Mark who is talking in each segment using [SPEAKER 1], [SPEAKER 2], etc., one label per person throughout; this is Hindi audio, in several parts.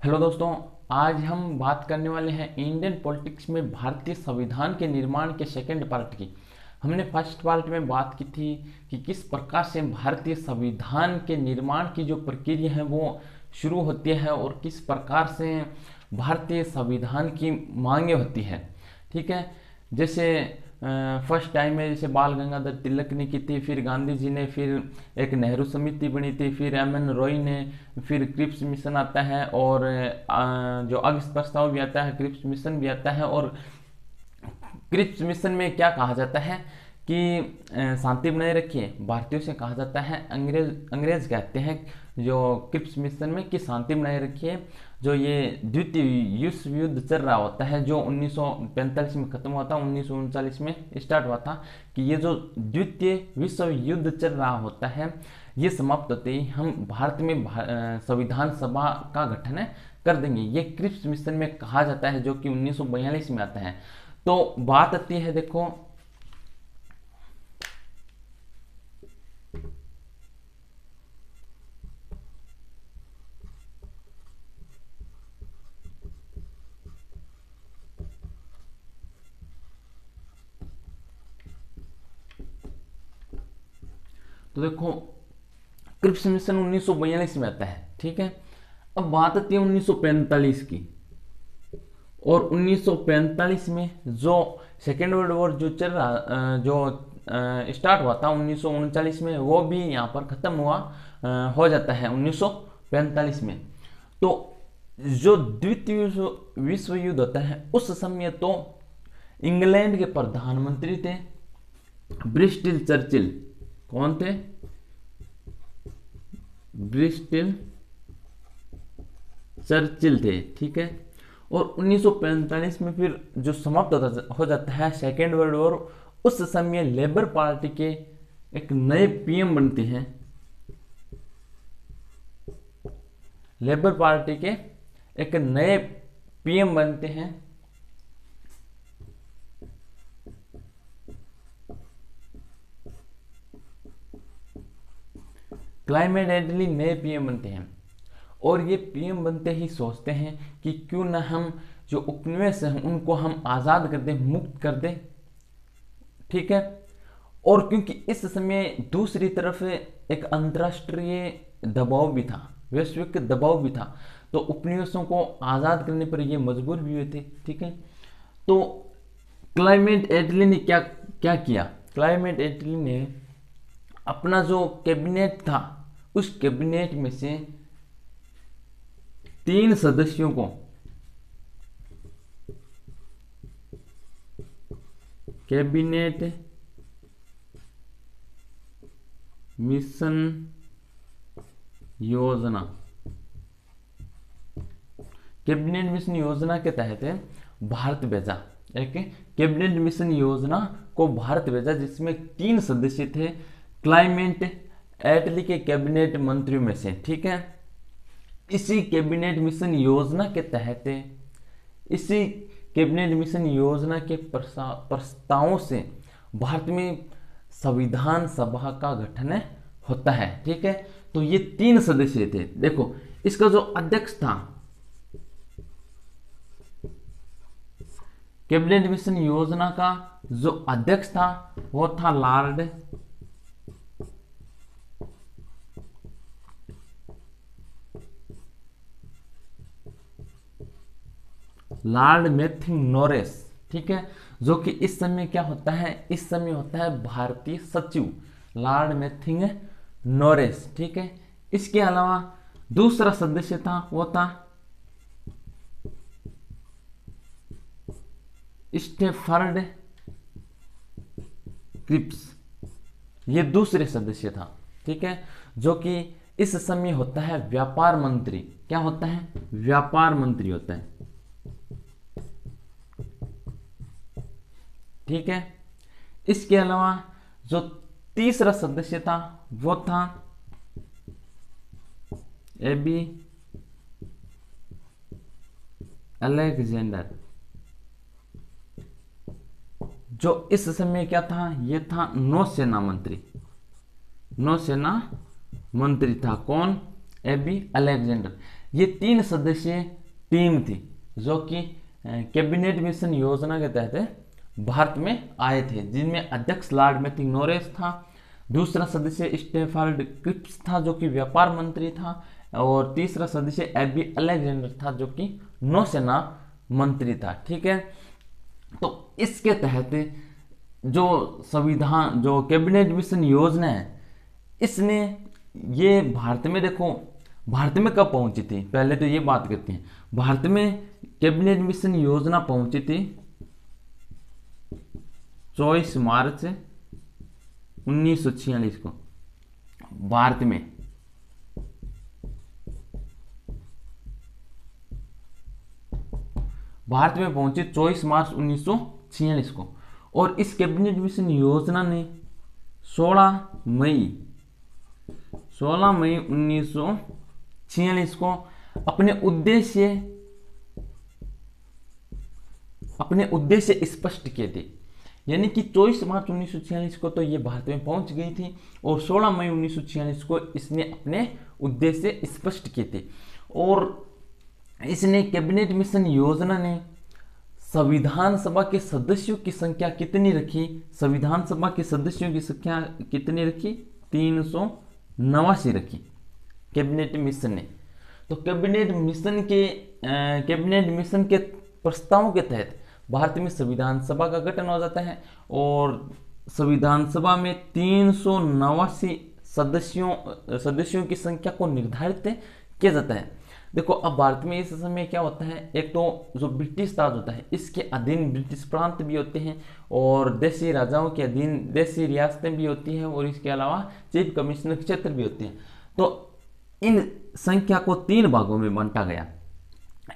[SPEAKER 1] हेलो दोस्तों, आज हम बात करने वाले हैं इंडियन पॉलिटिक्स में भारतीय संविधान के निर्माण के सेकंड पार्ट की। हमने फर्स्ट पार्ट में बात की थी कि किस प्रकार से भारतीय संविधान के निर्माण की जो प्रक्रिया है वो शुरू होती है और किस प्रकार से भारतीय संविधान की मांगे होती है। ठीक है, जैसे फर्स्ट टाइम में जैसे बाल गंगाधर तिलक ने की थी, फिर गांधी जी ने, फिर एक नेहरू समिति बनी थी, फिर एम एन रॉय ने, फिर क्रिप्स मिशन आता है और जो अगस्त प्रस्ताव भी आता है, क्रिप्स मिशन भी आता है। और क्रिप्स मिशन में क्या कहा जाता है कि शांति बनाए रखिए, भारतीयों से कहा जाता है, अंग्रेज कहते हैं जो क्रिप्स मिशन में कि शांति बनाए रखिए। जो ये द्वितीय विश्व युद्ध चल रहा होता है जो 1945 में खत्म हुआ था, 1939 में स्टार्ट हुआ था, कि ये जो द्वितीय विश्व युद्ध चल रहा होता है ये समाप्त होते ही हम भारत में संविधान सभा का गठन कर देंगे। ये क्रिप्स मिशन में कहा जाता है जो कि 1942 में आता है। तो बात आती है, देखो तो देखो क्रिप्स मिशन 1942 में आता है। ठीक है, अब बात आती है 1945 की। और 1945 में जो सेकेंड वर्ल्ड वॉर जो चल रहा जो स्टार्ट हुआ था 1939 में, वो भी यहाँ पर खत्म हुआ हो जाता है 1945 में। तो जो द्वितीय विश्व युद्ध होता है उस समय तो इंग्लैंड के प्रधानमंत्री थे ब्रिस्टिल चर्चिल। कौन थे? ब्रिस्टिल चर्चिल थे। ठीक है, और 1945 में फिर जो समाप्त हो जाता है सेकेंड वर्ल्ड वॉर, उस समय लेबर पार्टी के एक नए पीएम बनते हैं। लेबर पार्टी के एक नए पीएम बनते हैं क्लाइमेट एटली नए पीएम बनते हैं। और ये पीएम बनते ही सोचते हैं कि क्यों ना हम जो उपनिवेश हैं उनको हम आज़ाद कर दें, मुक्त कर दें। ठीक है, और क्योंकि इस समय दूसरी तरफ एक अंतर्राष्ट्रीय दबाव भी था, वैश्विक दबाव भी था, तो उपनिवेशों को आज़ाद करने पर ये मजबूर भी हुए थे। ठीक है, तो क्लाइमेट एटली ने क्या क्या किया? क्लाइमेट एटली ने अपना जो कैबिनेट था उस कैबिनेट में से 3 सदस्यों को कैबिनेट मिशन योजना, कैबिनेट मिशन योजना के तहत भारत भेजा। एक कैबिनेट मिशन योजना को भारत भेजा जिसमें 3 सदस्य थे क्लाइमेट एटली के कैबिनेट मंत्रियों में से। ठीक है, इसी कैबिनेट मिशन योजना के तहत, इसी कैबिनेट मिशन योजना के प्रस्तावों से भारत में संविधान सभा का गठन होता है। ठीक है, तो ये 3 सदस्य थे। देखो इसका जो अध्यक्ष था, कैबिनेट मिशन योजना का जो अध्यक्ष था वो था लॉर्ड मैथ्यू नॉरिस। ठीक है, जो कि इस समय क्या होता है, इस समय होता है भारतीय सचिव, लॉर्ड मैथ्यू नॉरिस। ठीक है, इसके अलावा दूसरा सदस्य था वो था स्टेफर्ड क्रिप्स, ये दूसरे सदस्य था। ठीक है, जो कि इस समय होता है व्यापार मंत्री। क्या होता है? व्यापार मंत्री होता है। ठीक है, इसके अलावा जो तीसरा सदस्य था वो था एबी अलेक्जेंडर, जो इस समय क्या था, ये था नौसेना मंत्री। नौसेना मंत्री था कौन? A B Alexander. ये 3 सदस्यीय टीम थी जो कि कैबिनेट मिशन योजना के तहत भारत में आए थे, जिनमें अध्यक्ष लॉर्ड मैथ्यू नॉरिस था, दूसरा सदस्य स्टेफर्ड क्रिप्स था जो कि व्यापार मंत्री था, और तीसरा सदस्य एबी अलेक्जेंडर था जो कि नौसेना मंत्री था। ठीक है, तो इसके तहत जो संविधान, जो कैबिनेट मिशन योजना है, इसने ये भारत में, देखो भारत में कब पहुंची थी, पहले तो ये बात करते हैं। भारत में कैबिनेट मिशन योजना पहुंची थी 24 मार्च 1946 को भारत में। भारत में पहुंची 24 मार्च 1946 को, और इस कैबिनेट मिशन योजना ने 16 मई 1946 को अपने उद्देश्य स्पष्ट किए थे। यानी कि 24 मार्च 1946 को तो ये भारत में पहुंच गई थी, और 16 मई 1946 को इसने अपने उद्देश्य स्पष्ट किए थे। और इसने कैबिनेट मिशन योजना ने संविधान सभा के सदस्यों की संख्या कितनी रखी, संविधान सभा के सदस्यों की संख्या कितनी रखी, 389 रखी कैबिनेट मिशन ने। तो कैबिनेट मिशन के प्रस्तावों के तहत भारत में संविधान सभा का गठन हो जाता है, और संविधान सभा में 389 सदस्यों की संख्या को निर्धारित किया जाता है। देखो अब भारत में इस समय क्या होता है, एक तो जो ब्रिटिश राज होता है इसके अधीन ब्रिटिश प्रांत भी होते हैं, और देशी राजाओं के अधीन देशी रियासतें भी होती हैं, और इसके अलावा चीफ कमिश्नर क्षेत्र भी होते हैं। तो इन संख्या को 3 भागों में बांटा गया।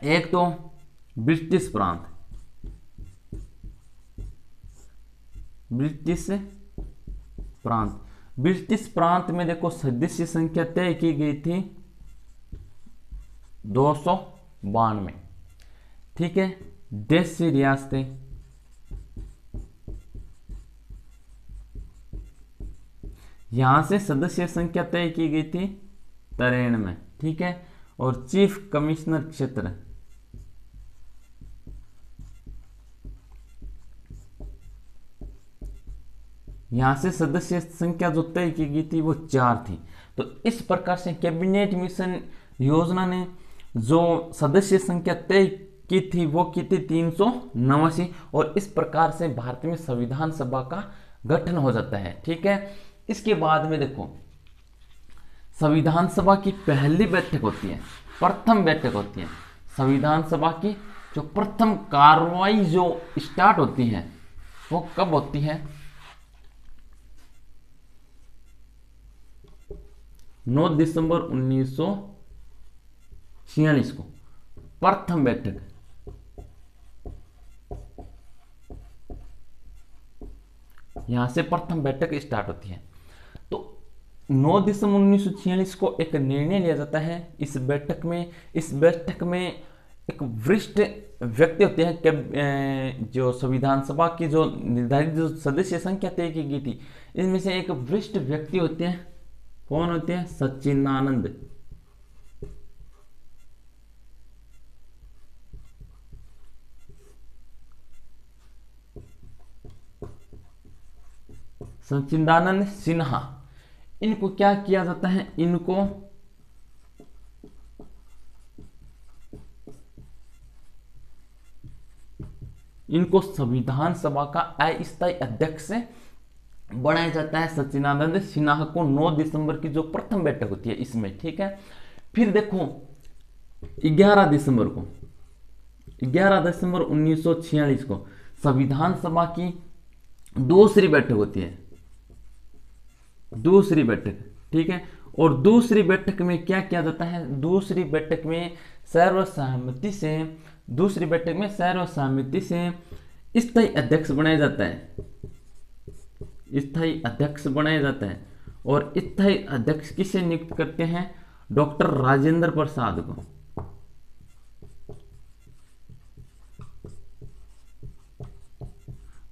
[SPEAKER 1] एक तो ब्रिटिश प्रांत, ब्रिटिश प्रांत में देखो सदस्य संख्या तय की गई थी 292। ठीक है, देशी रियासतें यहां से सदस्य संख्या तय की गई थी 93। ठीक है, और चीफ कमिश्नर क्षेत्र यहां से सदस्य संख्या जो तय की गई थी वो 4 थी। तो इस प्रकार से कैबिनेट मिशन योजना ने जो सदस्य संख्या तय की थी वो की थी 389, और इस प्रकार से भारत में संविधान सभा का गठन हो जाता है। ठीक है, इसके बाद में देखो संविधान सभा की पहली बैठक होती है, प्रथम बैठक होती है। संविधान सभा की जो प्रथम कार्रवाई जो स्टार्ट होती है वो कब होती है, 9 दिसंबर 1946 को प्रथम बैठक। यहां से प्रथम बैठक स्टार्ट होती है। तो 9 दिसंबर 1946 को एक निर्णय लिया जाता है इस बैठक में एक वरिष्ठ व्यक्ति होते हैं, जो संविधान सभा की जो निर्धारित जो सदस्य संख्या तय की गई थी इनमें से एक वरिष्ठ व्यक्ति होते हैं। कौन होते हैं? सच्चिदानंद। सच्चिदानंद सिन्हा। इनको क्या किया जाता है, इनको संविधान सभा का अस्थायी अध्यक्ष बनाया जाता है। सच्चिदानंद सिन्हा को 9 दिसंबर की जो प्रथम बैठक होती है इसमें। ठीक है, फिर देखो 11 दिसंबर 1946 को संविधान सभा की दूसरी बैठक होती है, दूसरी बैठक। ठीक है, और दूसरी बैठक में क्या किया जाता है, दूसरी बैठक में सर्वसहमति से स्थायी अध्यक्ष बनाया जाता है, स्थायी अध्यक्ष बनाया जाता है। और स्थायी अध्यक्ष किसे नियुक्त करते हैं? डॉक्टर राजेंद्र प्रसाद को।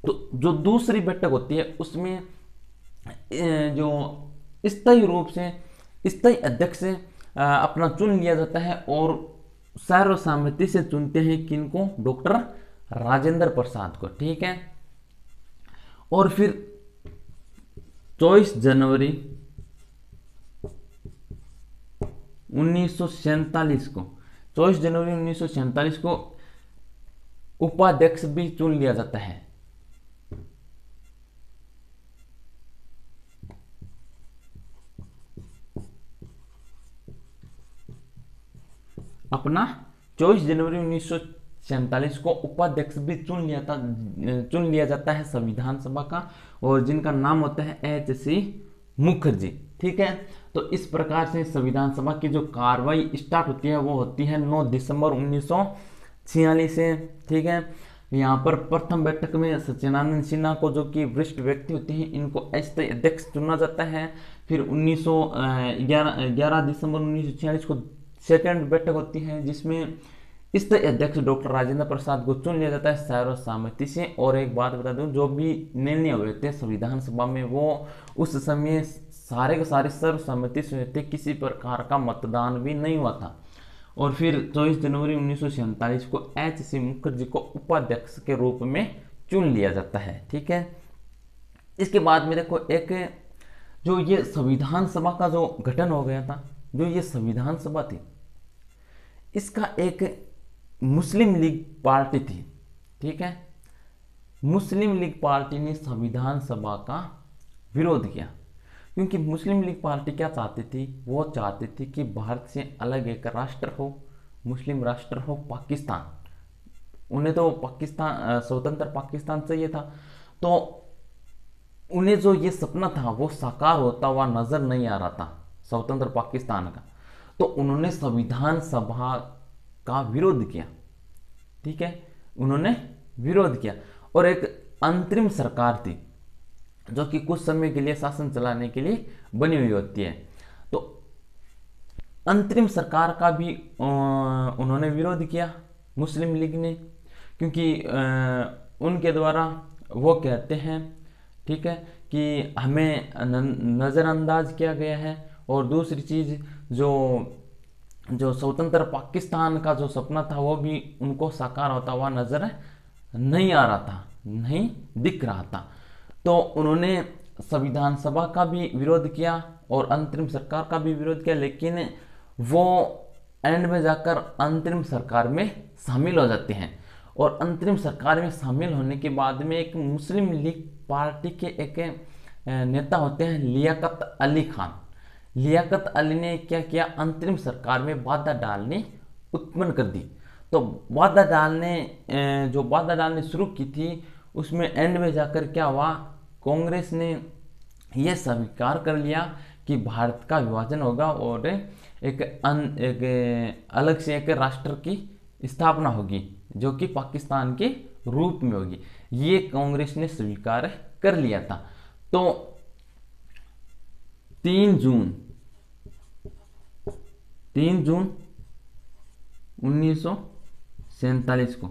[SPEAKER 1] तो जो दूसरी बैठक होती है उसमें जो स्थायी रूप से स्थायी अध्यक्ष अपना चुन लिया जाता है और सर्वसम्मति से चुनते हैं किनको, डॉक्टर राजेंद्र प्रसाद को, ठीक है। और फिर 24 जनवरी 1947 को 24 जनवरी 1947 को उपाध्यक्ष भी चुन लिया जाता है। अपना 24 जनवरी 1947 को उपाध्यक्ष भी चुन लिया जाता है संविधान सभा का, और जिनका नाम होता है एच.सी. मुखर्जी, ठीक है। तो इस प्रकार से संविधान सभा की जो कार्रवाई स्टार्ट होती है वो होती है 9 दिसंबर 1946 से, ठीक है। यहाँ पर प्रथम बैठक में सच्चिदानंद सिन्हा को, जो कि वरिष्ठ व्यक्ति होते हैं, इनको अस्थायी अध्यक्ष चुना जाता है। फिर 11 दिसंबर 1946 को सेकेंड बैठक होती है, जिसमें स्थायी अध्यक्ष डॉक्टर राजेंद्र प्रसाद को चुन लिया जाता है सर्वसम्मति से। और एक बात बता दूं, जो भी निर्णय हुए थे संविधान सभा में वो उस समय सारे के सारे सर्वसम्मति से हुए थे, किसी प्रकार का मतदान भी नहीं हुआ था। और फिर 24 जनवरी 1947 को एच.सी. मुखर्जी को उपाध्यक्ष के रूप में चुन लिया जाता है, ठीक है। इसके बाद में देखो, एक जो ये संविधान सभा का जो गठन हो गया था, जो ये संविधान सभा थी, इसका एक मुस्लिम लीग पार्टी थी, ठीक है। मुस्लिम लीग पार्टी ने संविधान सभा का विरोध किया, क्योंकि मुस्लिम लीग पार्टी क्या चाहती थी, वो चाहती थी कि भारत से अलग एक राष्ट्र हो, मुस्लिम राष्ट्र हो, पाकिस्तान। उन्हें तो पाकिस्तान, स्वतंत्र पाकिस्तान चाहिए था। तो उन्हें जो ये सपना था वो साकार होता हुआ नजर नहीं आ रहा था, स्वतंत्र पाकिस्तान का। तो उन्होंने संविधान सभा का विरोध किया, ठीक है, उन्होंने विरोध किया। और एक अंतरिम सरकार थी जो कि कुछ समय के लिए शासन चलाने के लिए बनी हुई होती है, तो अंतरिम सरकार का भी उन्होंने विरोध किया मुस्लिम लीग ने, क्योंकि उनके द्वारा वो कहते हैं, ठीक है, कि हमें नज़रअंदाज किया गया है। और दूसरी चीज़, जो स्वतंत्र पाकिस्तान का जो सपना था वो भी उनको साकार होता हुआ नजर नहीं आ रहा था, नहीं दिख रहा था। तो उन्होंने संविधान सभा का भी विरोध किया और अंतरिम सरकार का भी विरोध किया, लेकिन वो एंड में जाकर अंतरिम सरकार में शामिल हो जाते हैं। और अंतरिम सरकार में शामिल होने के बाद में एक मुस्लिम लीग पार्टी के एक नेता होते हैं लियाकत अली खान। लियाकत अली ने क्या किया, अंतरिम सरकार में बाधा डालनी उत्पन्न कर दी। तो बाधा डालने शुरू की थी, उसमें एंड में जाकर क्या हुआ, कांग्रेस ने यह स्वीकार कर लिया कि भारत का विभाजन होगा और एक अलग से एक राष्ट्र की स्थापना होगी जो कि पाकिस्तान के रूप में होगी। ये कांग्रेस ने स्वीकार कर लिया था। तो 3 जून 1947 को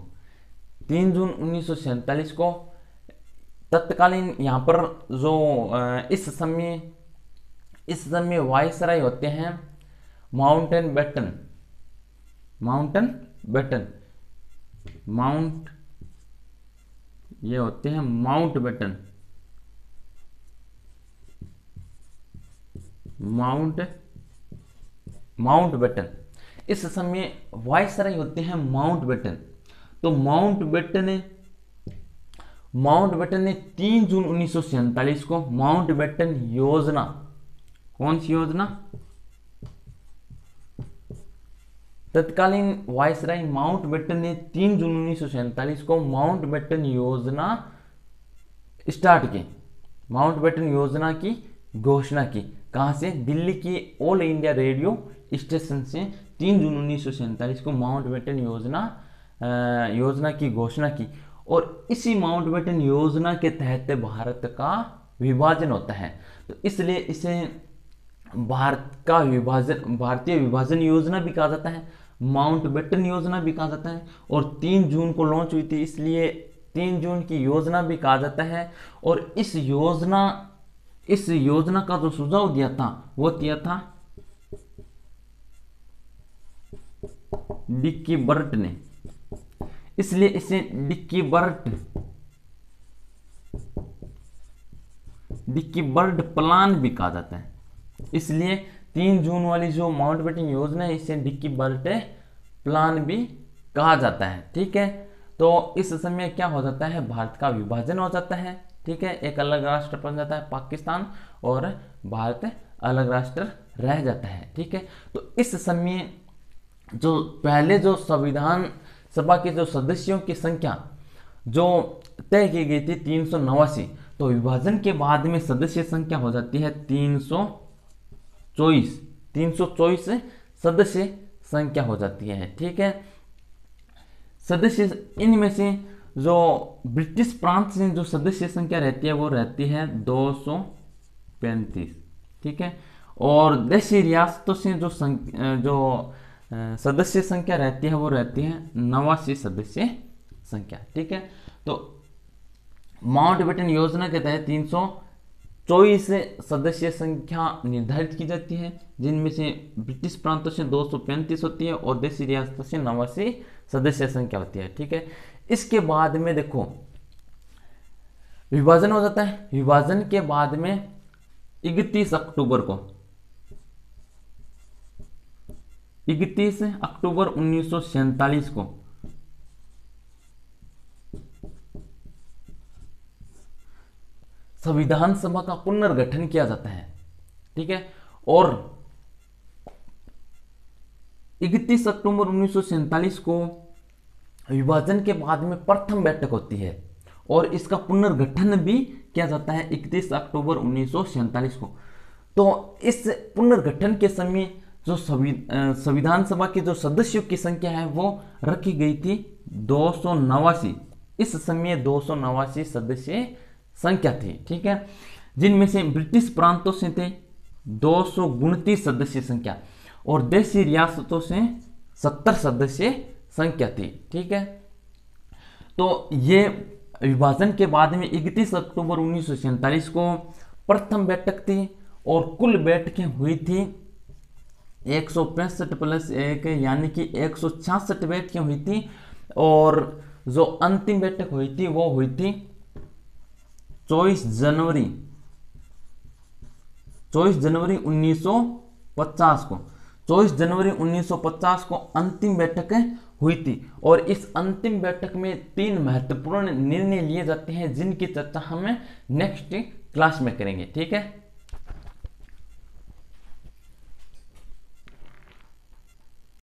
[SPEAKER 1] 3 जून 1947 को तत्कालीन यहाँ पर जो इस समय वायसराय होते हैं माउंटबेटन ये होते हैं माउंटबेटन। इस समय वायसराय होते हैं माउंटबेटन। तो माउंटबेटन ने 3 जून 1947 को माउंटबेटन योजना, कौन सी योजना, तत्कालीन वायसराय माउंटबेटन ने 3 जून 1947 को माउंटबेटन योजना स्टार्ट की, माउंटबेटन योजना की घोषणा की। कहां से? दिल्ली की ऑल इंडिया रेडियो स्टेशन से 3 जून 1947 को माउंटबेटन योजना की घोषणा की। और इसी माउंटबेटन योजना के तहत भारत का विभाजन होता है। तो इसलिए इसे भारतीय विभाजन योजना भी कहा जाता है, माउंटबेटन योजना भी कहा जाता है। और 3 जून को लॉन्च हुई थी, इसलिए 3 जून की योजना भी कहा जाता है। और इस योजना का जो सुझाव दिया था वो दिया था डिक्की बर्ट ने, इसलिए इसे डिक्की बर्ट प्लान भी कहा जाता है। इसलिए 3 जून वाली जो माउंटबेटन योजना है इसे डिक्की बर्ट प्लान भी कहा जाता है। ठीक है, तो इस समय क्या हो जाता है, भारत का विभाजन हो जाता है। ठीक है, एक अलग राष्ट्र बन जाता है पाकिस्तान और भारत अलग राष्ट्र रह जाता है। ठीक है, तो इस समय जो पहले जो संविधान सभा के जो सदस्यों की संख्या जो तय की गई थी 389, तो विभाजन के बाद में सदस्य संख्या हो जाती है 324 सदस्य संख्या हो जाती है। ठीक है, सदस्य इनमें से जो ब्रिटिश प्रांत से जो सदस्य संख्या रहती है वो रहती है 235। ठीक है, और देशी रियासतों से जो सदस्य संख्या रहती है वो रहती है 89 सदस्य संख्या। ठीक है, तो माउंटबेटन योजना के तहत 324 सदस्य संख्या निर्धारित की जाती है, जिनमें से ब्रिटिश प्रांतों से 235 होती है और देशी रियासतों से 89 सदस्य संख्या होती है। ठीक है, इसके बाद में देखो विभाजन हो जाता है। विभाजन के बाद में 31 अक्टूबर 1947 को संविधान सभा का पुनर्गठन किया जाता है। ठीक है, और 31 अक्टूबर 1947 को विभाजन के बाद में प्रथम बैठक होती है और इसका पुनर्गठन भी किया जाता है 31 अक्टूबर 1947 को। तो इस पुनर्गठन के समय जो संविधान सभा के जो सदस्यों की संख्या है वो रखी गई थी 289। इस समय 289 सदस्य संख्या थी। ठीक है, जिनमें से ब्रिटिश प्रांतों से थे 229 सदस्य संख्या और देशी रियासतों से 70 सदस्य संख्या थी। ठीक है, तो ये विभाजन के बाद में 31 अक्टूबर 1947 को प्रथम बैठक थी और कुल बैठकें हुई थी 165 प्लस 1 यानी कि 166 बैठकें हुई थी और जो अंतिम बैठक हुई थी वो हुई थी 24 जनवरी 1950 को। 24 जनवरी 1950 को अंतिम बैठक हुई थी और इस अंतिम बैठक में 3 महत्वपूर्ण निर्णय लिए जाते हैं जिनकी चर्चा हम नेक्स्ट क्लास में करेंगे। ठीक है।